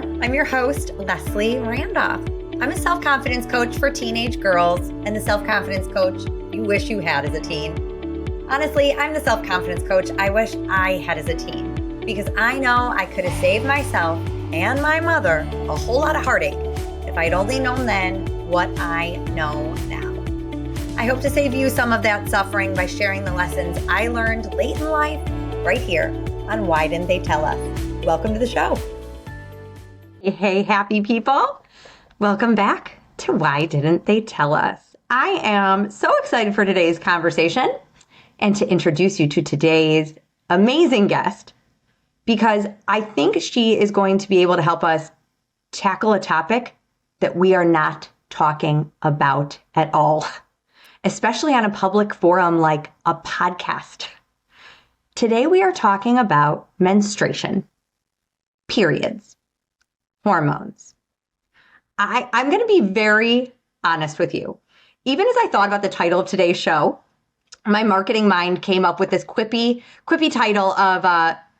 there. I'm your host, Leslie Randolph. I'm a self-confidence coach for teenage girls and the self-confidence coach you wish you had as a teen. Honestly, I'm the self-confidence coach I wish I had as a teen because I know I could have saved myself and my mother a whole lot of heartache if I'd only known then what I know now. I hope to save you some of that suffering by sharing the lessons I learned late in life right here on Why Didn't They Tell Us? Welcome to the show. Hey, happy people. Welcome back to Why Didn't They Tell Us? I am so excited for today's conversation and to introduce you to today's amazing guest because I think she is going to be able to help us tackle a topic that we are not talking about at all, especially on a public forum like a podcast. Today we are talking about menstruation, periods, hormones. I'm going to be very honest with you. Even as I thought about the title of today's show, my marketing mind came up with this quippy title of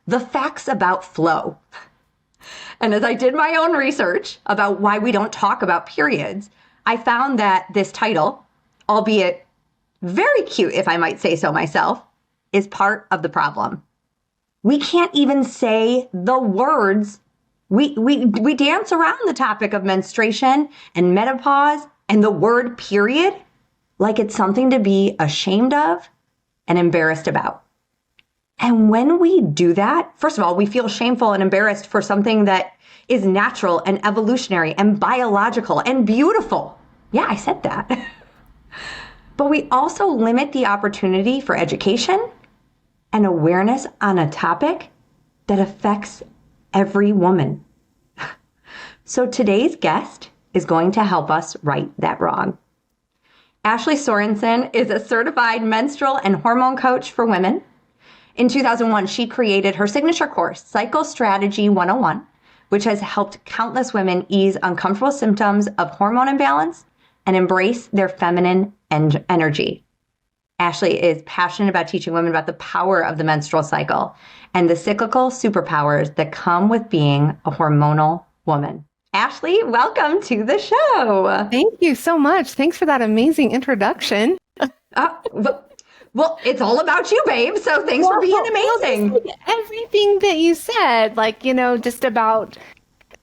The Facts About Flow. And as I did my own research about why we don't talk about periods, I found that this title, albeit very cute if I might say so myself, is part of the problem. We can't even say the words. We dance around the topic of menstruation and menopause and the word period like it's something to be ashamed of and embarrassed about. And when we do that, first of all, we feel shameful and embarrassed for something that is natural and evolutionary and biological and beautiful. Yeah, I said that. But we also limit the opportunity for education and awareness on a topic that affects every woman. So today's guest is going to help us right that wrong. Ashlee Sorensen is a certified menstrual and hormone coach for women. In 2001, she created her signature course, Cycle Strategy 101, which has helped countless women ease uncomfortable symptoms of hormone imbalance and embrace their feminine energy. Ashlee is passionate about teaching women about the power of the menstrual cycle and the cyclical superpowers that come with being a hormonal woman. Ashlee, welcome to the show. Thank you so much. Thanks for that amazing introduction. Well, it's all about you, babe. So thanks for being amazing. Everything that you said, just about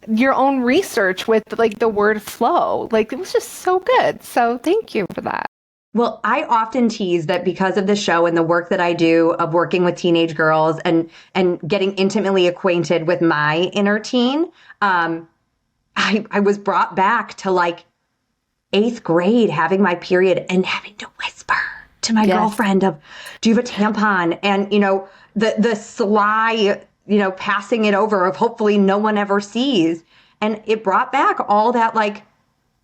your own research with the word flow, it was just so good. So thank you for that. Well, I often tease that because of the show and the work that I do of working with teenage girls and getting intimately acquainted with my inner teen, I was brought back to 8th grade, having my period and having to whisper to my girlfriend of, do you have a tampon? And, the sly, passing it over of hopefully no one ever sees. And it brought back all that,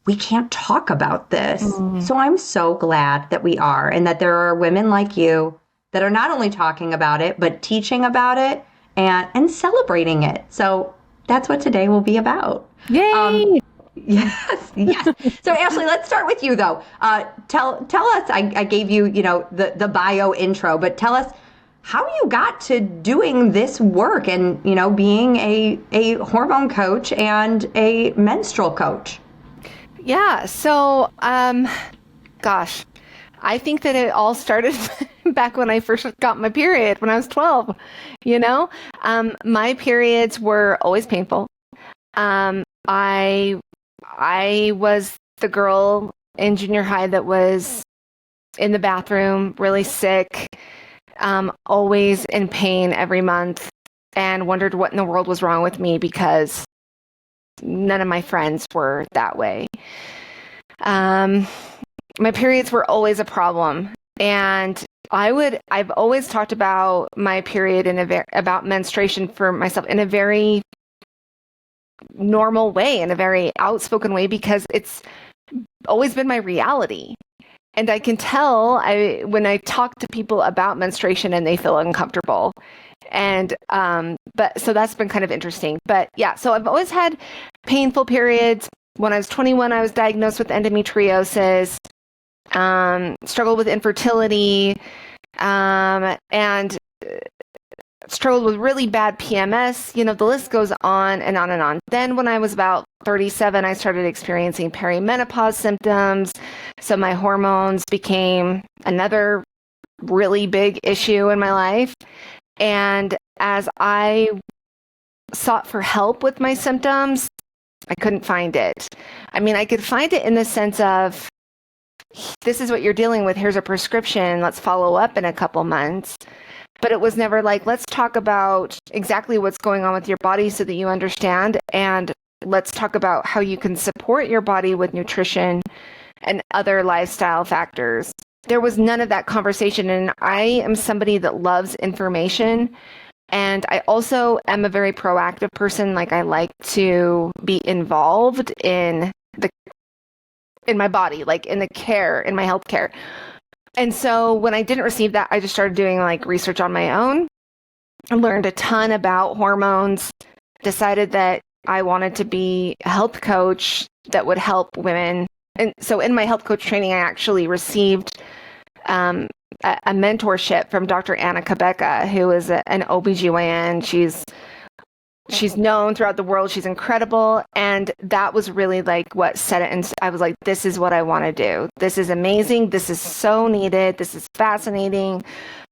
we can't talk about this. Mm-hmm. So I'm so glad that we are, and that there are women like you that are not only talking about it, but teaching about it and celebrating it. So that's what today will be about. Yay! Yes. So Ashlee, let's start with you though. Tell us, I gave you, the bio intro, but tell us how you got to doing this work and, being a hormone coach and a menstrual coach. Yeah. So, I think that it all started back when I first got my period when I was 12, my periods were always painful. I was the girl in junior high that was in the bathroom, really sick, always in pain every month, and wondered what in the world was wrong with me because none of my friends were that way. My periods were always a problem, and I've always talked about my period about menstruation for myself in a very normal way, in a very outspoken way, because it's always been my reality. And I can tell when I talk to people about menstruation and they feel uncomfortable. And, so that's been kind of interesting. But yeah, so I've always had painful periods. When I was 21, I was diagnosed with endometriosis, struggled with infertility, and struggled with really bad PMS. The list goes on and on and on. Then when I was about 37, I started experiencing perimenopause symptoms. So my hormones became another really big issue in my life. And as I sought for help with my symptoms, I couldn't find it. I mean, I could find it in the sense of, this is what you're dealing with. Here's a prescription. Let's follow up in a couple months. But it was never like, let's talk about exactly what's going on with your body so that you understand. And let's talk about how you can support your body with nutrition and other lifestyle factors. There was none of that conversation. And I am somebody that loves information. And I also am a very proactive person. Like, I like to be involved in my body, like in the care, in my health care. And so when I didn't receive that, I just started doing like research on my own. I learned a ton about hormones, decided that I wanted to be a health coach that would help women. And so in my health coach training, I actually received a mentorship from Dr. Anna Kabeka, who is an OBGYN. She's known throughout the world. She's incredible. And that was really like what set it. And I was like, this is what I want to do. This is amazing. This is so needed. This is fascinating.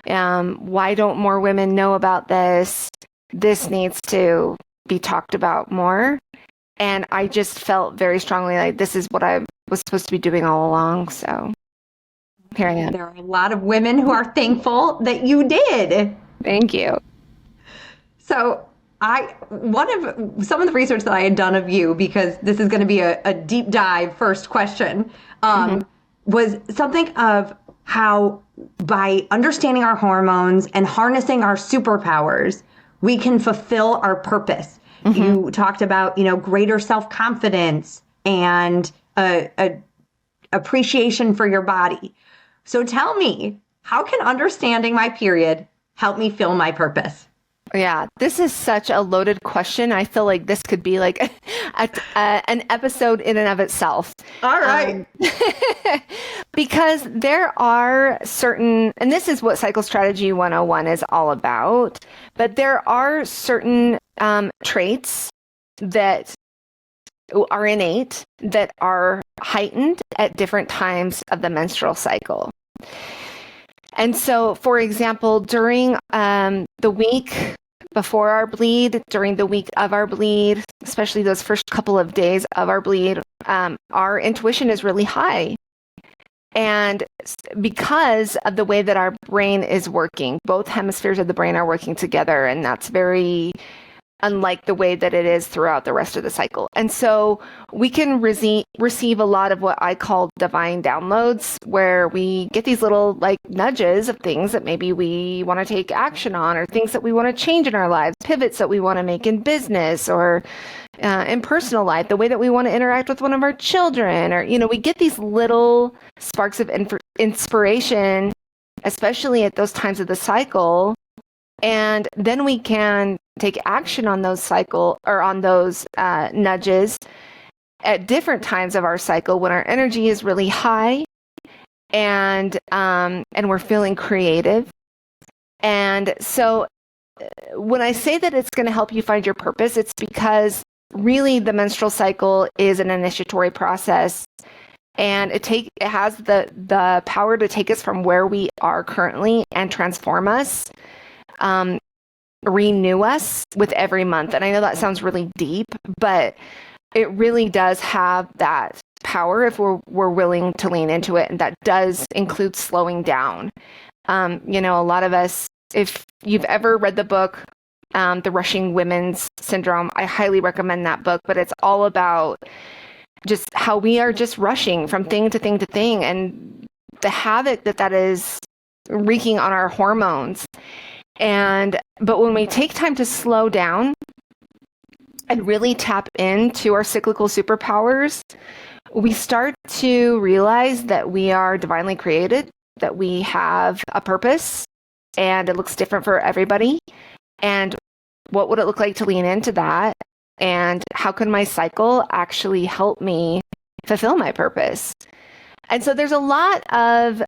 Why don't more women know about this? This needs to be talked about more. And I just felt very strongly like this is what I was supposed to be doing all along. So here I am. There are a lot of women who are thankful that you did. Thank you. So some of the research that I had done of you, because this is going to be a deep dive first question, was something of how by understanding our hormones and harnessing our superpowers, we can fulfill our purpose. You talked about, greater self-confidence and a appreciation for your body. So tell me, how can understanding my period help me fill my purpose? Yeah, this is such a loaded question. I feel like this could be like an episode in and of itself. All right. Because there are certain, and this is what Cycle Strategy 101 is all about, but there are certain traits that are innate that are heightened at different times of the menstrual cycle. And so, for example, during the week before our bleed, during the week of our bleed, especially those first couple of days of our bleed, our intuition is really high. And because of the way that our brain is working, both hemispheres of the brain are working together, and that's very unlike the way that it is throughout the rest of the cycle. And so we can receive a lot of what I call divine downloads, where we get these little like nudges of things that maybe we want to take action on, or things that we want to change in our lives, pivots that we want to make in business or in personal life, the way that we want to interact with one of our children, or, we get these little sparks of inspiration, especially at those times of the cycle. And then we can take action on those nudges at different times of our cycle when our energy is really high and we're feeling creative. And so when I say that it's going to help you find your purpose, it's because really the menstrual cycle is an initiatory process, and it has the power to take us from where we are currently and transform us. Renew us with every month. And I know that sounds really deep, but it really does have that power if we're willing to lean into it. And that does include slowing down. A lot of us, if you've ever read the book, The Rushing Women's Syndrome, I highly recommend that book, but it's all about just how we are just rushing from thing to thing to thing, and the havoc that is wreaking on our hormones. But when we take time to slow down and really tap into our cyclical superpowers, we start to realize that we are divinely created, that we have a purpose, and it looks different for everybody. And what would it look like to lean into that? And how can my cycle actually help me fulfill my purpose? And so there's a lot of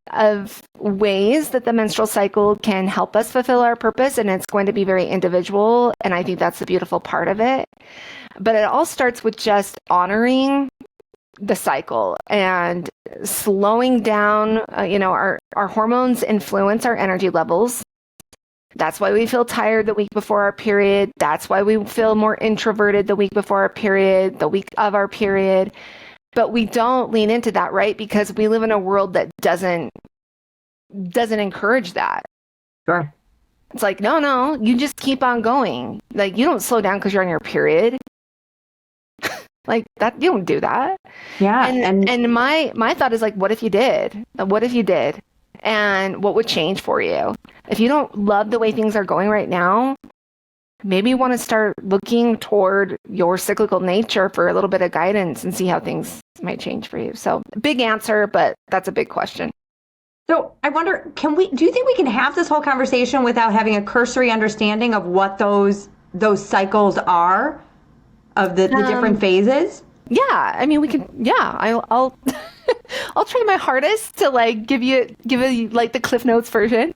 ways that the menstrual cycle can help us fulfill our purpose, and it's going to be very individual. And I think that's the beautiful part of it. But it all starts with just honoring the cycle and slowing down. Our hormones influence our energy levels. That's why we feel tired the week before our period. That's why we feel more introverted the week before our period, the week of our period. But we don't lean into that, right? Because we live in a world that doesn't encourage that. Sure. It's like, no, you just keep on going. Like, you don't slow down because you're on your period. Like that, you don't do that. Yeah. And my thought is like, what if you did? What if you did? And what would change for you? If you don't love the way things are going right now, maybe you want to start looking toward your cyclical nature for a little bit of guidance and see how things might change for you. So big answer, but that's a big question. So I wonder, do you think we can have this whole conversation without having a cursory understanding of what those cycles are of the different phases? Yeah, I mean, we can. Yeah, I'll I'll try my hardest to like give you like the Cliff Notes version.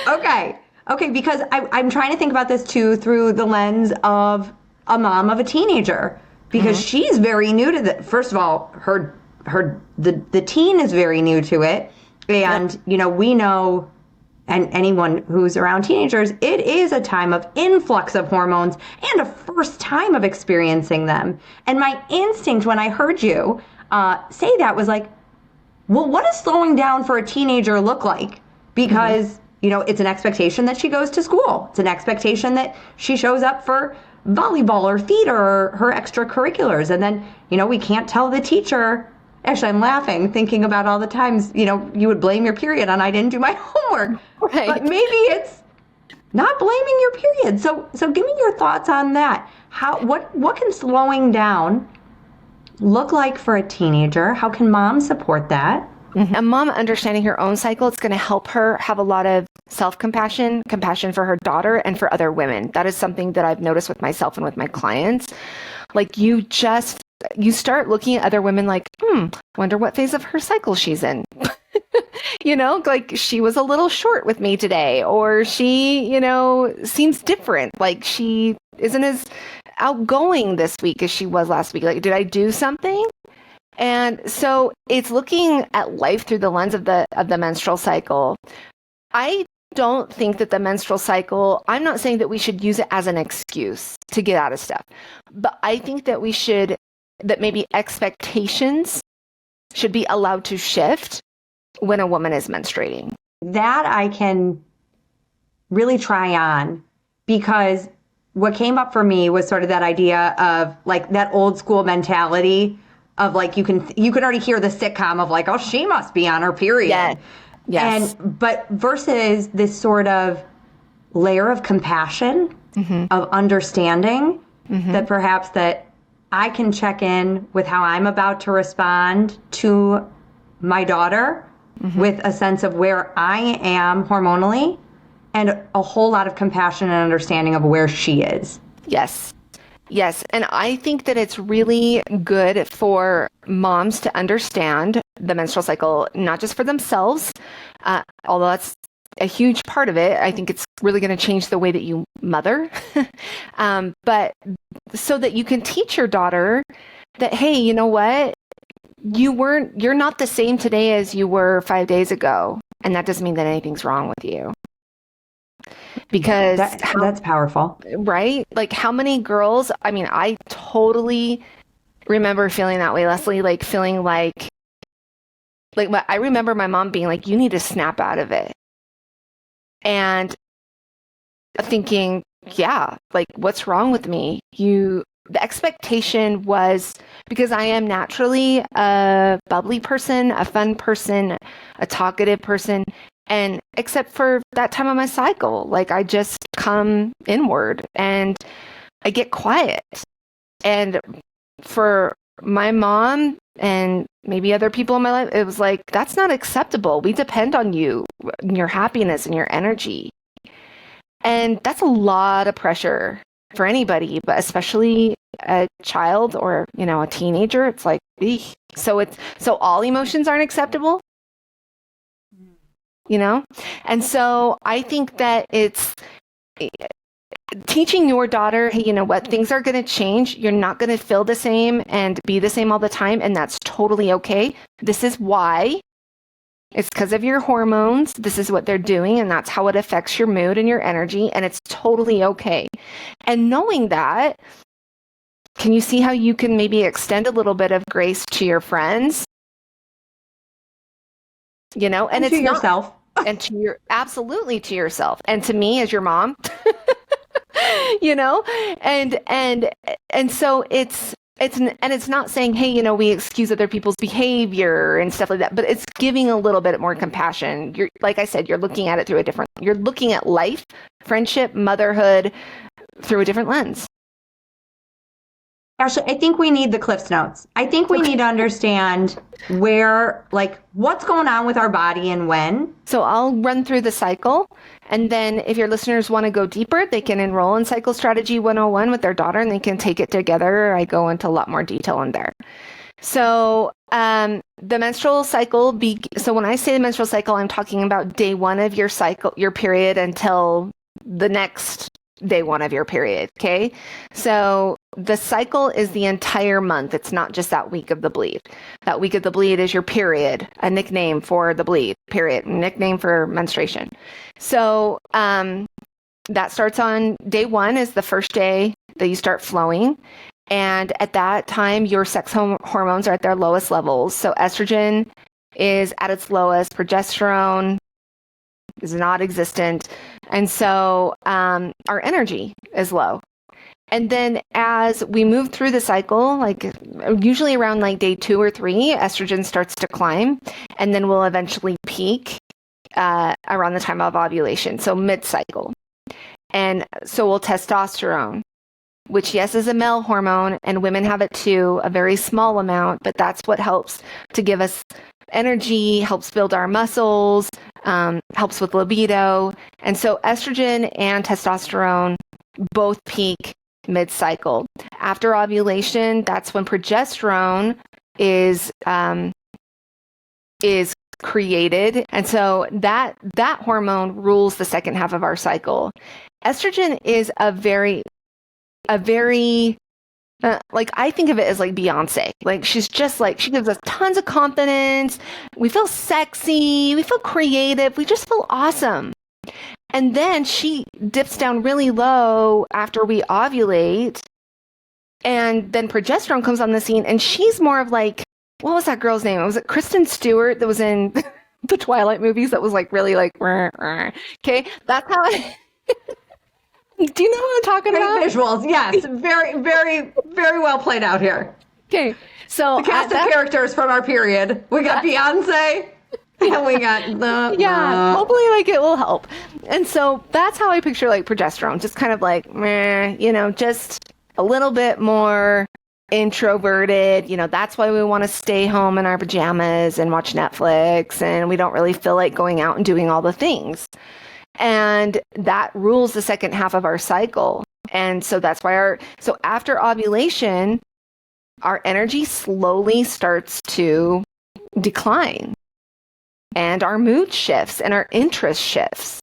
Okay, because I'm trying to think about this too through the lens of a mom of a teenager, because she's very new to the. First of all, the teen is very new to it, and we know. And anyone who's around teenagers, it is a time of influx of hormones and a first time of experiencing them. And my instinct when I heard you say that was like, well, what does slowing down for a teenager look like? Because, it's an expectation that she goes to school. It's an expectation that she shows up for volleyball or theater or her extracurriculars. And then, we can't tell the teacher. Actually, I'm laughing, thinking about all the times, you would blame your period on I didn't do my homework. Right. But maybe it's not blaming your period. So give me your thoughts on that. What can slowing down look like for a teenager? How can mom support that? Mm-hmm. A mom understanding her own cycle, it's going to help her have a lot of self-compassion, compassion for her daughter and for other women. That is something that I've noticed with myself and with my clients. Like you start looking at other women like, wonder what phase of her cycle she's in. Like she was a little short with me today, or she, seems different. Like she isn't as outgoing this week as she was last week. Like, did I do something? And so it's looking at life through the lens of the menstrual cycle. I don't think that the menstrual cycle, I'm not saying that we should use it as an excuse to get out of stuff, but I think that that maybe expectations should be allowed to shift when a woman is menstruating. That I can really try on, because what came up for me was sort of that idea of like that old school mentality of like, you can already hear the sitcom of like, oh, she must be on her period. Yeah. Yes. But versus this sort of layer of compassion, of understanding that perhaps that I can check in with how I'm about to respond to my daughter with a sense of where I am hormonally and a whole lot of compassion and understanding of where she is. Yes. Yes. And I think that it's really good for moms to understand the menstrual cycle, not just for themselves, although that's a huge part of it. I think it's really going to change the way that you mother, but so that you can teach your daughter that, hey, you know what? You're not the same today as you were 5 days ago. And that doesn't mean that anything's wrong with you. Because that's powerful, right? Like how many girls, I mean, I totally remember feeling that way, Leslie, like feeling like I remember my mom being like, you need to snap out of it. And thinking, yeah, like what's wrong with me? The expectation was, because I am naturally a bubbly person, a fun person, a talkative person. And except for that time of my cycle, like I just come inward and I get quiet. And for my mom and maybe other people in my life, it was like, that's not acceptable. We depend on you and your happiness and your energy. And that's a lot of pressure for anybody, but especially a child or, a teenager. It's like, Eek. So all emotions aren't acceptable, you know? And so I think that it's teaching your daughter, hey, you know what, things are going to change. You're not going to feel the same and be the same all the time. And that's totally okay. This is why. It's because of your hormones. This is what they're doing. And that's how it affects your mood and your energy. And it's totally okay. And knowing that, can you see how you can maybe extend a little bit of grace to your friends? You know, and it's to yourself. And absolutely to yourself. And to me as your mom. You know, and so it's not saying, hey, you know, we excuse other people's behavior and stuff like that, but it's giving a little bit more compassion. You're, like I said, you're looking at it through you're looking at life, friendship, motherhood through a different lens. Ashlee, I think we need the Cliff's Notes. I think we need to understand what's going on with our body and when. So I'll run through the cycle. And then if your listeners want to go deeper, they can enroll in Cycle Strategy 101 with their daughter and they can take it together. I go into a lot more detail in there. So the menstrual cycle, so when I say the menstrual cycle, I'm talking about day one of your cycle, your period, until the next day one of your period. Okay. So the cycle is the entire month. It's not just that week of the bleed. That week of the bleed is your period, a nickname for the bleed, period, nickname for menstruation. So that starts on day one, is the first day that you start flowing. And at that time, your sex hormones are at their lowest levels. So estrogen is at its lowest, progesterone is not existent. And so our energy is low. And then as we move through the cycle, like usually around like day 2 or 3, estrogen starts to climb, and then we'll eventually peak around the time of ovulation, so mid-cycle. And so will testosterone, which, yes, is a male hormone, and women have it too, a very small amount, but that's what helps to give us energy, helps build our muscles, helps with libido. And so estrogen and testosterone both peak mid-cycle. After ovulation, that's when progesterone is created. And so that hormone rules the second half of our cycle. Estrogen is a very like, I think of it as like Beyonce. Like, she's just like, she gives us tons of confidence. We feel sexy. We feel creative. We just feel awesome. And then she dips down really low after we ovulate. And then progesterone comes on the scene, and she's more of like, what was that girl's name? Was it Kristen Stewart that was in the Twilight movies that was like really like, okay, that's how I... Do you know what I'm talking about? Visuals, yes. Very, very, very well played out here. Okay, so the cast of characters from our period. We got Beyonce, and we got hopefully like it will help. And so that's how I picture like progesterone, just kind of like, meh, you know, just a little bit more introverted. You know, that's why we want to stay home in our pajamas and watch Netflix, and we don't really feel like going out and doing all the things. And that rules the second half of our cycle. And so that's why so after ovulation, our energy slowly starts to decline, and our mood shifts and our interest shifts.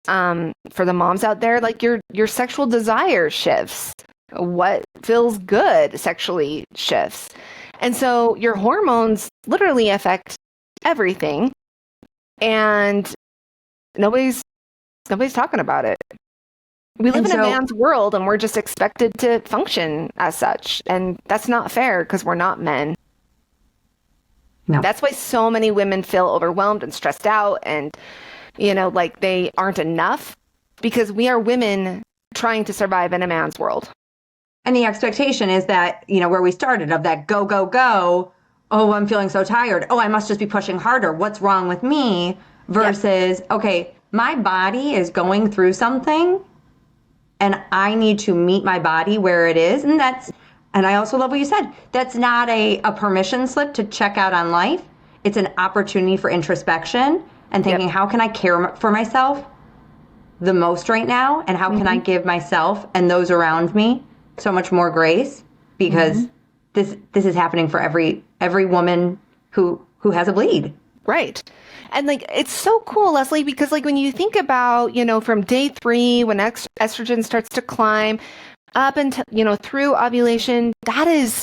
For the moms out there, like your sexual desire shifts. What feels good sexually shifts. And so your hormones literally affect everything. And nobody's talking about it. We live in a man's world, and we're just expected to function as such. And that's not fair, because we're not men. No. That's why so many women feel overwhelmed and stressed out, and, you know, like they aren't enough, because we are women trying to survive in a man's world. And the expectation is that, you know, where we started, of that go, go, go. Oh, I'm feeling so tired. Oh, I must just be pushing harder. What's wrong with me? Versus, okay, my body is going through something, and I need to meet my body where it is. And I also love what you said. That's not a permission slip to check out on life. It's an opportunity for introspection and thinking, how can I care for myself the most right now? And how can I give myself and those around me so much more grace? Because this is happening for every woman who has a bleed. Right. And like, it's so cool, Leslie, because like when you think about, from day 3, when estrogen starts to climb up until, through ovulation, that is,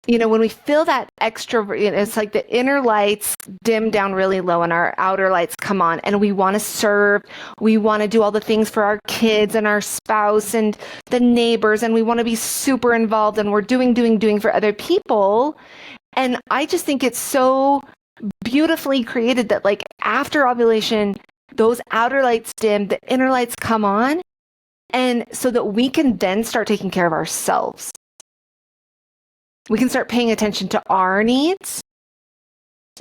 when we feel that extra, it's like the inner lights dim down really low and our outer lights come on, and we want to serve. We want to do all the things for our kids and our spouse and the neighbors, and we want to be super involved, and we're doing for other people. And I just think it's so beautifully created that like after ovulation, those outer lights dim, the inner lights come on, and so that we can then start taking care of ourselves. We can start paying attention to our needs.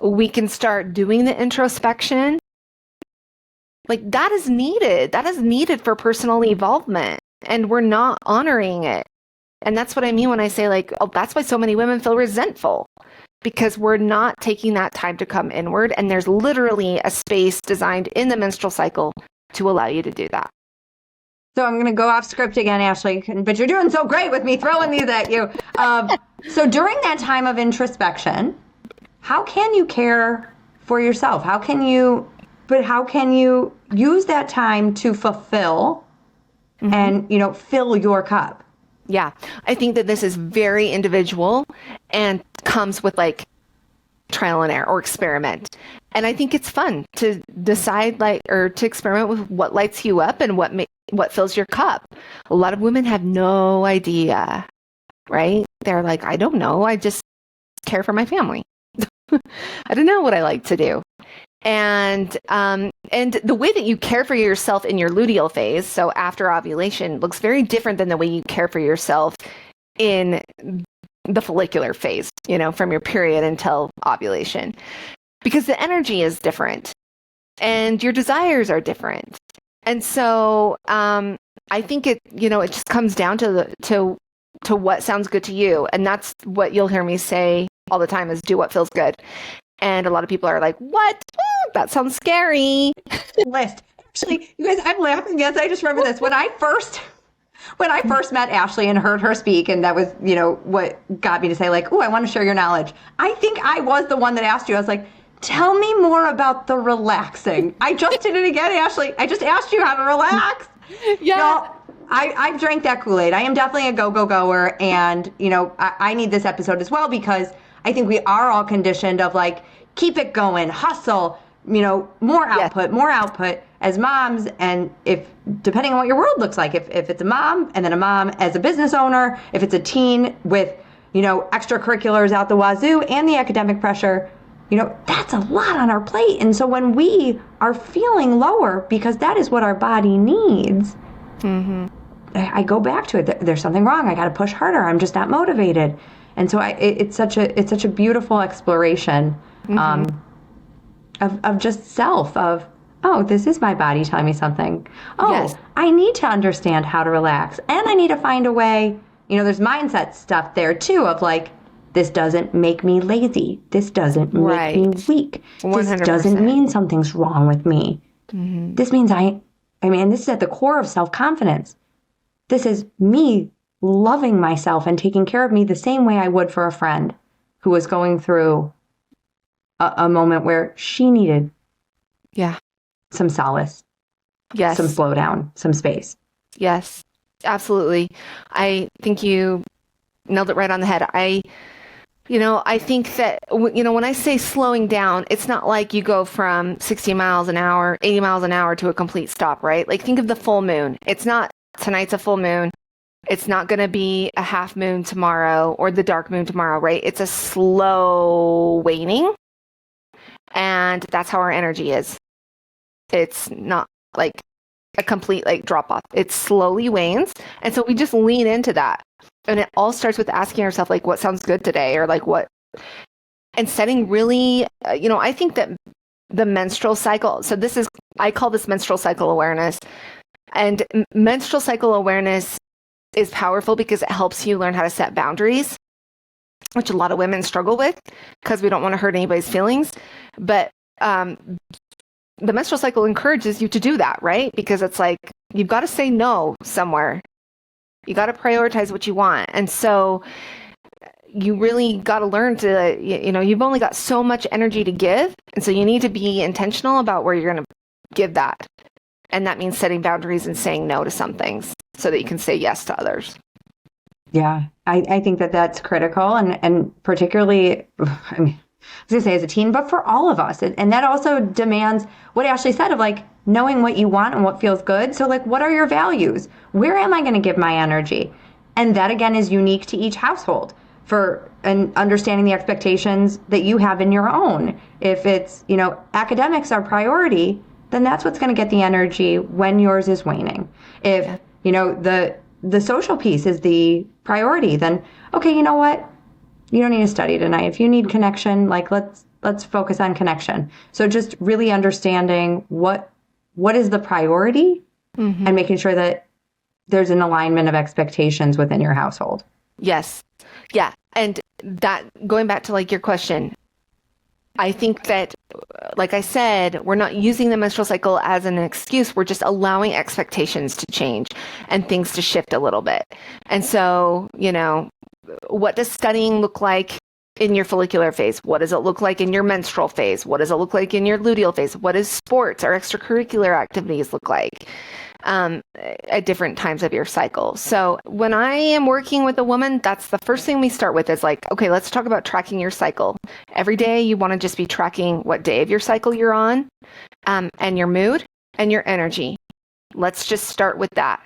We can start doing the introspection. Like that is needed. That is needed for personal evolvement, and we're not honoring it. And that's what I mean when I say like, oh, that's why so many women feel resentful, because we're not taking that time to come inward. And there's literally a space designed in the menstrual cycle to allow you to do that. So I'm going to go off script again, Ashlee, but you're doing so great with me throwing these at you. So during that time of introspection, how can you care for yourself? How can you use that time to fulfill and, fill your cup? Yeah, I think that this is very individual and comes with like trial and error or experiment. And I think it's fun to decide or to experiment with what lights you up and what fills your cup. A lot of women have no idea, right? They're like, I don't know. I just care for my family. I don't know what I like to do. And the way that you care for yourself in your luteal phase, so after ovulation, looks very different than the way you care for yourself in the follicular phase, from your period until ovulation, because the energy is different and your desires are different. And so I think it just comes down to what sounds good to you. And that's what you'll hear me say all the time is do what feels good. And a lot of people are like, what? That sounds scary. List. Actually, you guys, I'm laughing because I just remember this. When I first met Ashlee and heard her speak, and that was, what got me to say like, oh, I want to share your knowledge. I think I was the one that asked you. I was like, tell me more about the relaxing. I just did it again, Ashlee. I just asked you how to relax. Yeah. No, I drank that Kool-Aid. I am definitely a go-go-goer. And, I need this episode as well because I think we are all conditioned of like, keep it going, hustle, more output as moms. And if, depending on what your world looks like, if it's a mom and then a mom as a business owner, if it's a teen with, extracurriculars out the wazoo and the academic pressure, that's a lot on our plate. And so when we are feeling lower, because that is what our body needs, I go back to it. There's something wrong. I got to push harder. I'm just not motivated. And so it's such a beautiful exploration of just self, of, oh, this is my body telling me something. Oh, yes. I need to understand how to relax. And I need to find a way, there's mindset stuff there too of like, this doesn't make me lazy. This doesn't make me weak. 100%. This doesn't mean something's wrong with me. This means this is at the core of self-confidence. This is me loving myself and taking care of me the same way I would for a friend who was going through a moment where she needed some solace, some slowdown, some space. Yes, absolutely. I think you nailed it right on the head. I think that, when I say slowing down, it's not like you go from 60 miles an hour, 80 miles an hour to a complete stop, right? Like think of the full moon. It's not tonight's a full moon. It's not going to be a half moon tomorrow or the dark moon tomorrow, right? It's a slow waning. And that's how our energy is. It's not like a complete drop off. It slowly wanes. And so we just lean into that. And it all starts with asking ourselves what sounds good today, or what, and setting really, I think that the menstrual cycle. So I call this menstrual cycle awareness, and menstrual cycle awareness is powerful because it helps you learn how to set boundaries, which a lot of women struggle with because we don't want to hurt anybody's feelings. But the menstrual cycle encourages you to do that, right? Because it's like, you've got to say no somewhere. You got to prioritize what you want. And so you really got to learn to, you've only got so much energy to give. And so you need to be intentional about where you're going to give that. And that means setting boundaries and saying no to some things so that you can say yes to others. Yeah, I think that that's critical. And particularly, I mean, I was going to say as a teen, but for all of us. And that also demands what Ashlee said of like knowing what you want and what feels good. So like, what are your values? Where am I going to give my energy? And that again is unique to each household and understanding the expectations that you have in your own. If it's, academics are priority, then that's what's going to get the energy when yours is waning. If, the social piece is the priority, then, okay, you know what? You don't need to study tonight. If you need connection, like let's focus on connection. So just really understanding what is the priority and making sure that there's an alignment of expectations within your household. Yes. Yeah. And that going back to like your question, I think that, like I said, we're not using the menstrual cycle as an excuse. We're just allowing expectations to change and things to shift a little bit. And so, what does studying look like in your follicular phase? What does it look like in your menstrual phase? What does it look like in your luteal phase? What does sports or extracurricular activities look like at different times of your cycle? So when I am working with a woman, that's the first thing we start with is like, okay, let's talk about tracking your cycle. Every day you want to just be tracking what day of your cycle you're on, and your mood and your energy. Let's just start with that.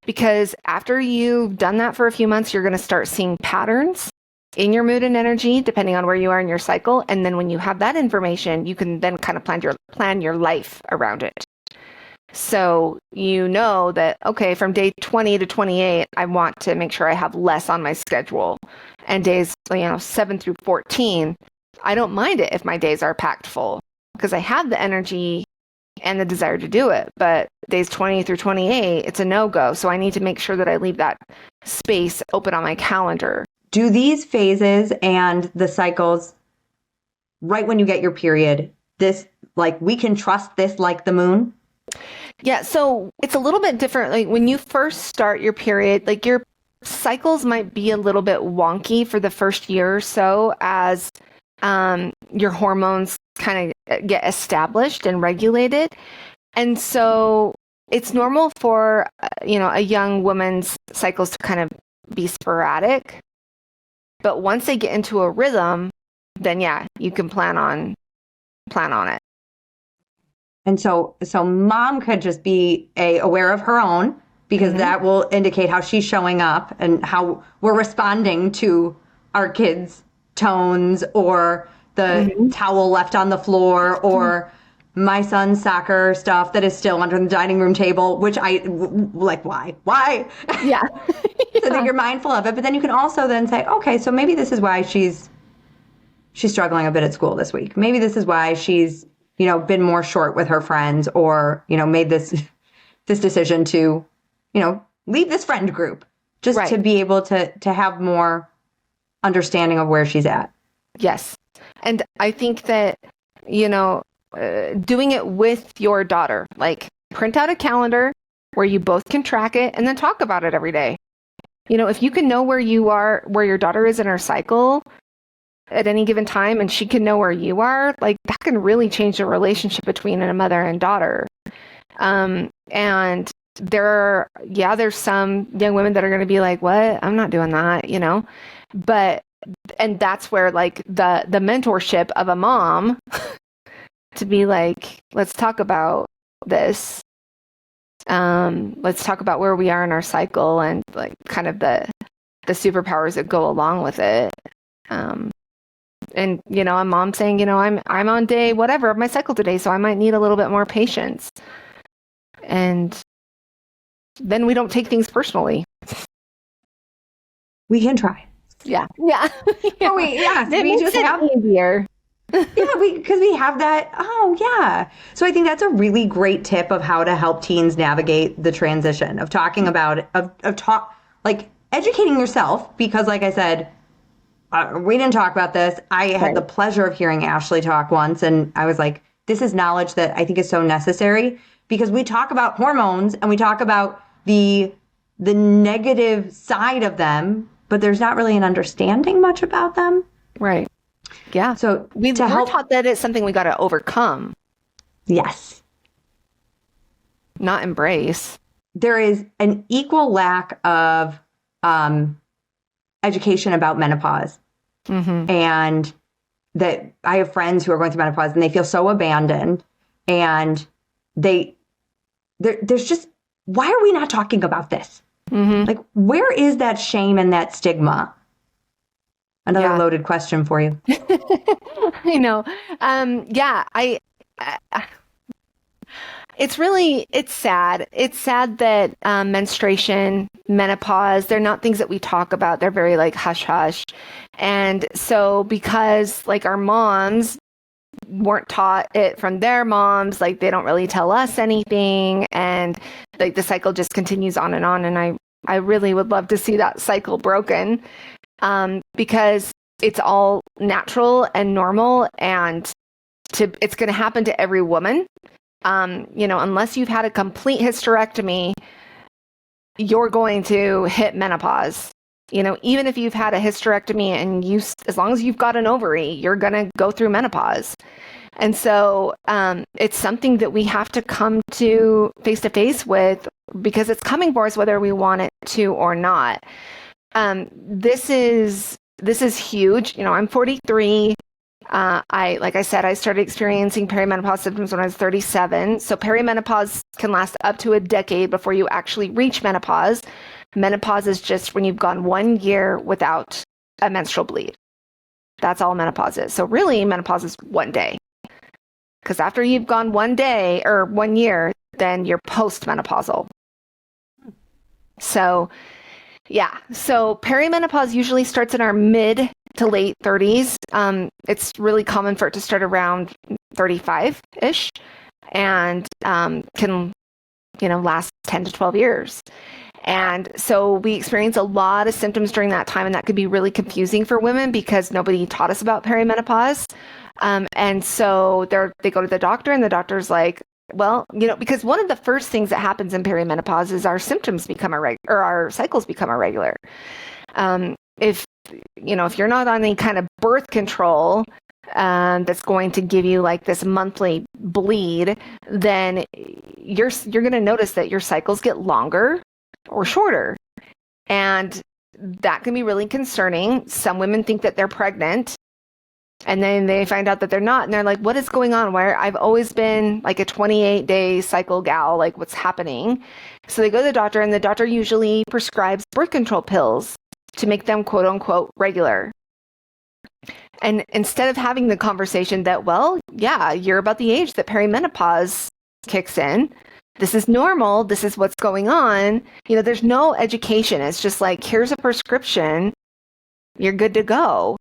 Because after you've done that for a few months, you're going to start seeing patterns in your mood and energy, depending on where you are in your cycle. And then when you have that information, you can then kind of plan your life around it. So you know that, okay, from day 20 to 28, I want to make sure I have less on my schedule. And days 7 through 14, I don't mind it if my days are packed full because I have the energy and the desire to do it. But days 20 through 28, it's a no-go. So I need to make sure that I leave that space open on my calendar. Do these phases and the cycles, right when you get your period, we can trust this like the moon? Yeah, so it's a little bit different. Like when you first start your period, like your cycles might be a little bit wonky for the first year or so as your hormones kind of get established and regulated. And so it's normal for, a young woman's cycles to kind of be sporadic. But once they get into a rhythm, then yeah, you can plan on it. And so mom could just be aware of her own, because that will indicate how she's showing up and how we're responding to our kids' tones or the towel left on the floor or my son's soccer stuff that is still under the dining room table, which I like, why? Yeah. So that you're mindful of it. But then you can also then say, okay, so maybe this is why she's struggling a bit at school this week. Maybe this is why she's been more short with her friends or, made this decision to, leave this friend group just to be able to have more understanding of where she's at. Yes. And I think that, doing it with your daughter, like print out a calendar where you both can track it and then talk about it every day. If you can know where your daughter is in her cycle at any given time, and she can know where you are, like that can really change the relationship between a mother and daughter. And there's some young women that are going to be like, what? I'm not doing that, and that's where like the mentorship of a mom to be like, let's talk about this. Let's talk about where we are in our cycle and like kind of the superpowers that go along with it. And, a mom saying, I'm on day whatever of my cycle today, so I might need a little bit more patience. And then we don't take things personally. We can try. Yeah. Yeah. Oh, we just have easier. because we have that. Oh, yeah. So I think that's a really great tip of how to help teens navigate the transition of talking about it, like educating yourself, because like I said, we didn't talk about this. I had the pleasure of hearing Ashlee talk once, and I was like, this is knowledge that I think is so necessary, because we talk about hormones and we talk about the negative side of them, but there's not really an understanding much about them. Right. Yeah. So we're taught that it's something we got to overcome. Yes. Not embrace. There is an equal lack of education about menopause. Mm-hmm. And that I have friends who are going through menopause and they feel so abandoned, and there's just, why are we not talking about this? Mm-hmm. Like, where is that shame and that stigma? Another loaded question for you. I know. It's sad. It's sad that menstruation, menopause, they're not things that we talk about. They're very like hush hush. And so because like our moms weren't taught it from their moms, like they don't really tell us anything. And like the cycle just continues on. And I really would love to see that cycle broken, because it's all natural and normal, and it's going to happen to every woman. Unless you've had a complete hysterectomy, you're going to hit menopause. Even if you've had a hysterectomy and as long as you've got an ovary, you're going to go through menopause. And so it's something that we have to come to face with, because it's coming for us whether we want it to or not. This is huge. I'm 43. Like I said, I started experiencing perimenopause symptoms when I was 37. So perimenopause can last up to a decade before you actually reach menopause. Menopause is just when you've gone 1 year without a menstrual bleed. That's all menopause is. So really, menopause is 1 day. Because after you've gone 1 day or 1 year, then you're postmenopausal. So, yeah. So perimenopause usually starts in our mid to late 30s. It's really common for it to start around 35-ish and can, last 10 to 12 years. And so we experience a lot of symptoms during that time, and that could be really confusing for women because nobody taught us about perimenopause. And so they go to the doctor, and the doctor's like, well, because one of the first things that happens in perimenopause is our symptoms become irregular, or our cycles become irregular. If you're not on any kind of birth control that's going to give you like this monthly bleed, then you're going to notice that your cycles get longer or shorter. And that can be really concerning. Some women think that they're pregnant, and then they find out that they're not, and they're like, what is going on? Where I've always been like a 28-day cycle gal, like what's happening? So they go to the doctor, and the doctor usually prescribes birth control pills to make them quote unquote regular. And instead of having the conversation that, well, yeah, you're about the age that perimenopause kicks in. This is normal. This is what's going on. There's no education. It's just like, here's a prescription. You're good to go.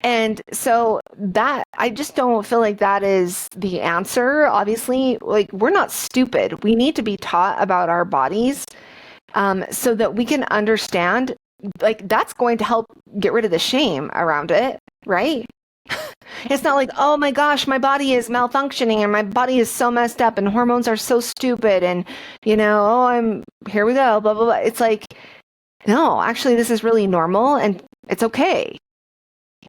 And so that, I just don't feel like that is the answer. Obviously, like, we're not stupid. We need to be taught about our bodies so that we can understand, like, that's going to help get rid of the shame around it, right? It's not like, oh my gosh, my body is malfunctioning and my body is so messed up and hormones are so stupid and, here we go, blah, blah, blah. It's like, no, actually, this is really normal and it's okay.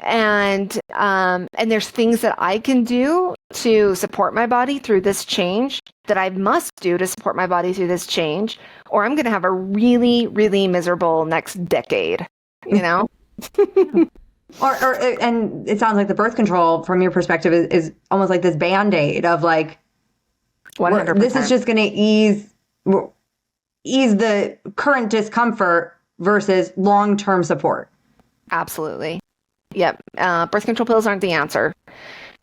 And there's things that I can do to support my body through this change, that I must do to support my body through this change, or I'm going to have a really, really miserable next decade, And it sounds like the birth control, from your perspective, is almost like this Band-Aid of like, 100%. This is just going to ease the current discomfort versus long-term support. Absolutely. Yep. Birth control pills aren't the answer.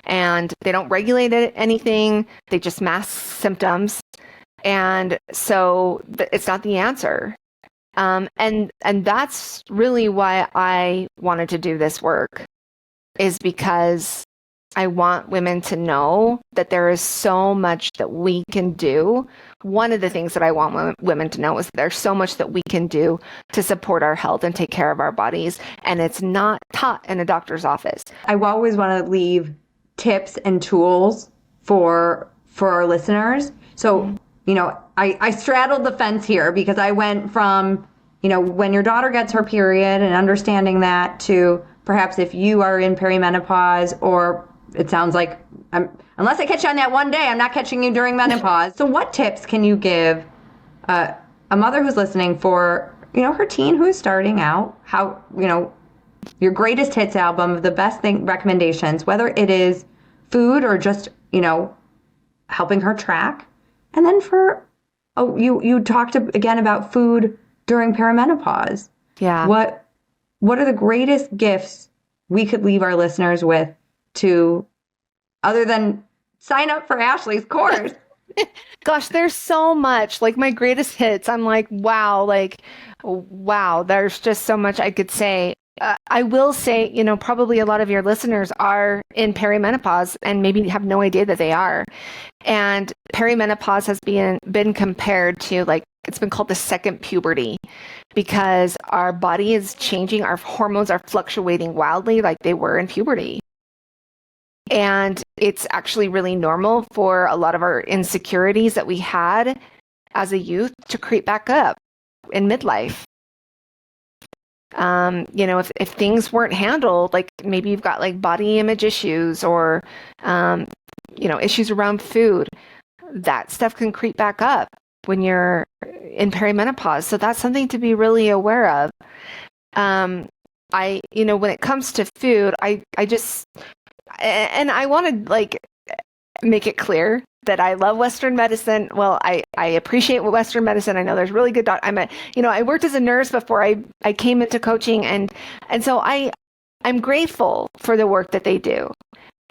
And they don't regulate anything. They just mask symptoms. And so it's not the answer. And that's really why I wanted to do this work, is because I want women to know that there is so much that we can do. One of the things that I want women to know is that there's so much that we can do to support our health and take care of our bodies. And it's not taught in a doctor's office. I always want to leave tips and tools for our listeners. So, I straddled the fence here because I went from when your daughter gets her period and understanding that, to perhaps if you are in perimenopause, or it sounds like, unless I catch you on that one day, I'm not catching you during menopause. So what tips can you give a mother who's listening for, her teen who is starting out, how, your greatest hits album, the best recommendations, whether it is food or just, helping her track. And then you talked again about food during perimenopause. Yeah. What are the greatest gifts we could leave our listeners with, to, other than sign up for Ashlee's course? Gosh, there's so much. Like, my greatest hits, I'm like, wow, there's just so much I could say. I will say, probably a lot of your listeners are in perimenopause and maybe have no idea that they are. And perimenopause has been compared to, it's been called the second puberty, because our body is changing. Our hormones are fluctuating wildly like they were in puberty. And it's actually really normal for a lot of our insecurities that we had as a youth to creep back up in midlife. If things weren't handled, like maybe you've got body image issues or, issues around food, that stuff can creep back up when you're in perimenopause. So that's something to be really aware of. When it comes to food, I want to make it clear that I love Western medicine. Well, I appreciate Western medicine. I know there's really good I worked as a nurse before I came into coaching, and so I'm grateful for the work that they do.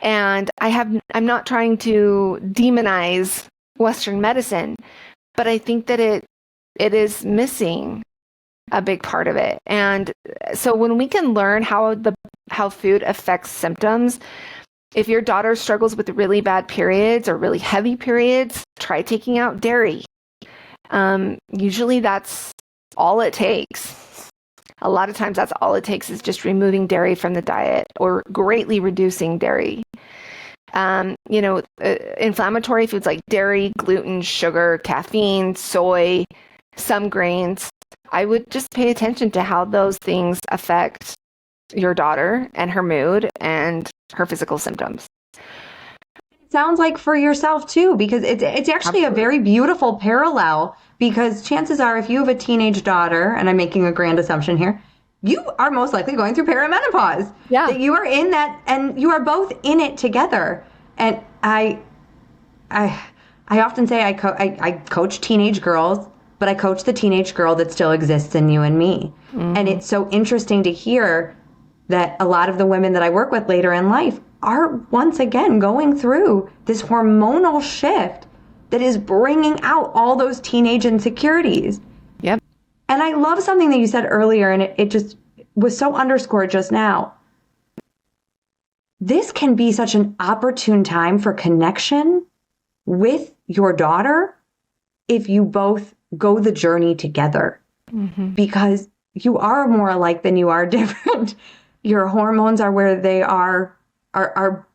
And I'm not trying to demonize Western medicine, but I think that it is missing a big part of it. And so when we can learn how food affects symptoms, if your daughter struggles with really bad periods or really heavy periods, try taking out dairy. Usually that's all it takes. A lot of times that's all it takes, is just removing dairy from the diet or greatly reducing dairy. Inflammatory foods like dairy, gluten, sugar, caffeine, soy, some grains. I would just pay attention to how those things affect your daughter and her mood and her physical symptoms. It sounds like for yourself too, because it's actually Absolutely. A very beautiful parallel, because chances are if you have a teenage daughter, and I'm making a grand assumption here, you are most likely going through perimenopause. Yeah. That you are in that, and you are both in it together. And I often say I coach teenage girls, but I coach the teenage girl that still exists in you and me. Mm-hmm. And it's so interesting to hear that a lot of the women that I work with later in life are once again going through this hormonal shift that is bringing out all those teenage insecurities. Yep. And I love something that you said earlier, and it just was so underscored just now. This can be such an opportune time for connection with your daughter if you both go the journey together. Mm-hmm. Because you are more alike than you are different. Your hormones are where they are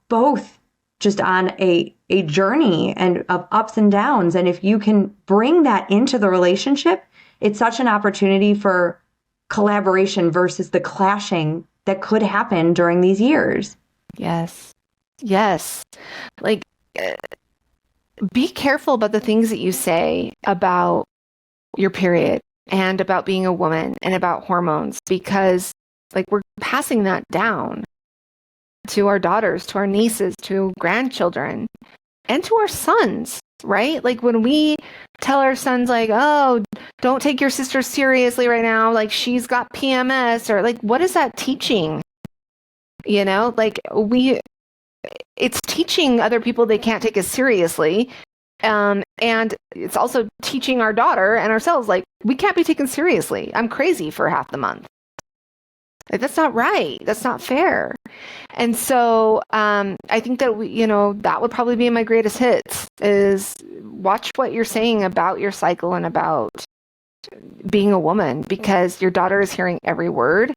both just on a journey and of ups and downs. And if you can bring that into the relationship, it's such an opportunity for collaboration versus the clashing that could happen during these years. Yes. Be careful about the things that you say about your period and about being a woman and about hormones, because we're passing that down to our daughters, to our nieces, to grandchildren, and to our sons, right? When we tell our sons, oh, don't take your sister seriously right now, she's got PMS, or what is that teaching? It's teaching other people they can't take us seriously. And it's also teaching our daughter and ourselves, we can't be taken seriously. I'm crazy for half the month. That's not right. That's not fair. And so I think that that would probably be my greatest hits, is watch what you're saying about your cycle and about being a woman, because your daughter is hearing every word,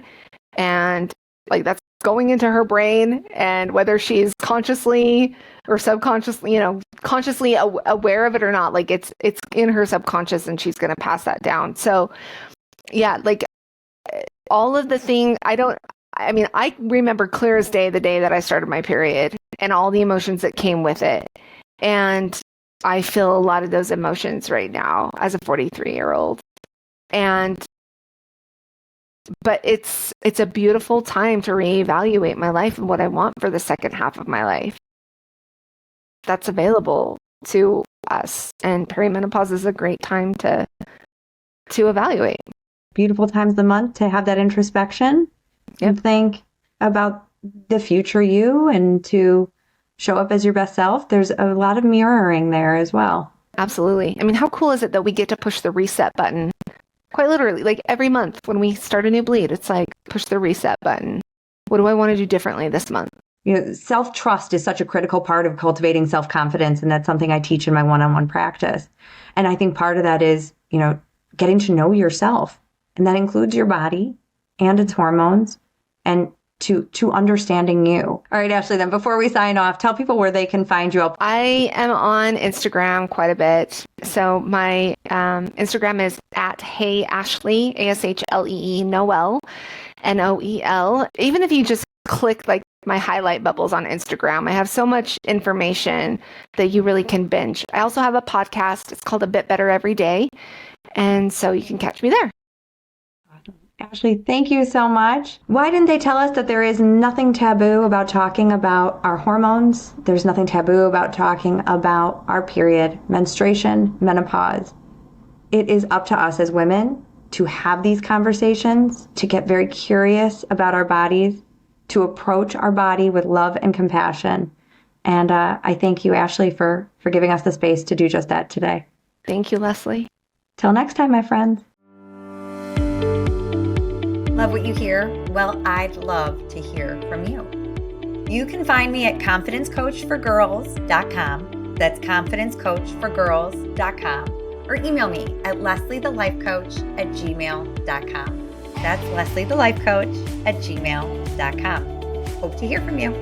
and that's going into her brain, and whether she's consciously or subconsciously, consciously aware of it or not, it's in her subconscious, and she's going to pass that down. So Yeah, like all of the things, I remember clear as day the day that I started my period and all the emotions that came with it. And I feel a lot of those emotions right now as a 43-year-old. But it's a beautiful time to reevaluate my life and what I want for the second half of my life. That's available to us. And perimenopause is a great time to evaluate. Beautiful times of the month to have that introspection and think about the future you and to show up as your best self. There's a lot of mirroring there as well. Absolutely. I mean, how cool is it that we get to push the reset button? Quite literally, like every month when we start a new bleed, it's like push the reset button. What do I want to do differently this month? Self-trust is such a critical part of cultivating self-confidence, and that's something I teach in my one-on-one practice. And I think part of that is, getting to know yourself, and that includes your body and its hormones, and to understanding you. All right, Ashlee, then before we sign off, tell people where they can find you. I am on Instagram quite a bit. So my Instagram is at Hey Ashlee, ASHLEE, Noel, NOEL. Even if you just click like my highlight bubbles on Instagram, I have so much information that you really can binge. I also have a podcast. It's called A Bit Better Every Day. And so you can catch me there. Ashlee, thank you so much. Why didn't they tell us that there is nothing taboo about talking about our hormones? There's nothing taboo about talking about our period, menstruation, menopause. It is up to us as women to have these conversations, to get very curious about our bodies, to approach our body with love and compassion. And I thank you, Ashlee, for giving us the space to do just that today. Thank you, Leslie. Till next time, my friends. Love what you hear? Well, I'd love to hear from you. You can find me at confidencecoachforgirls.com. That's confidencecoachforgirls.com. Or email me at lesliethelifecoach@gmail.com. That's lesliethelifecoach@gmail.com. Hope to hear from you.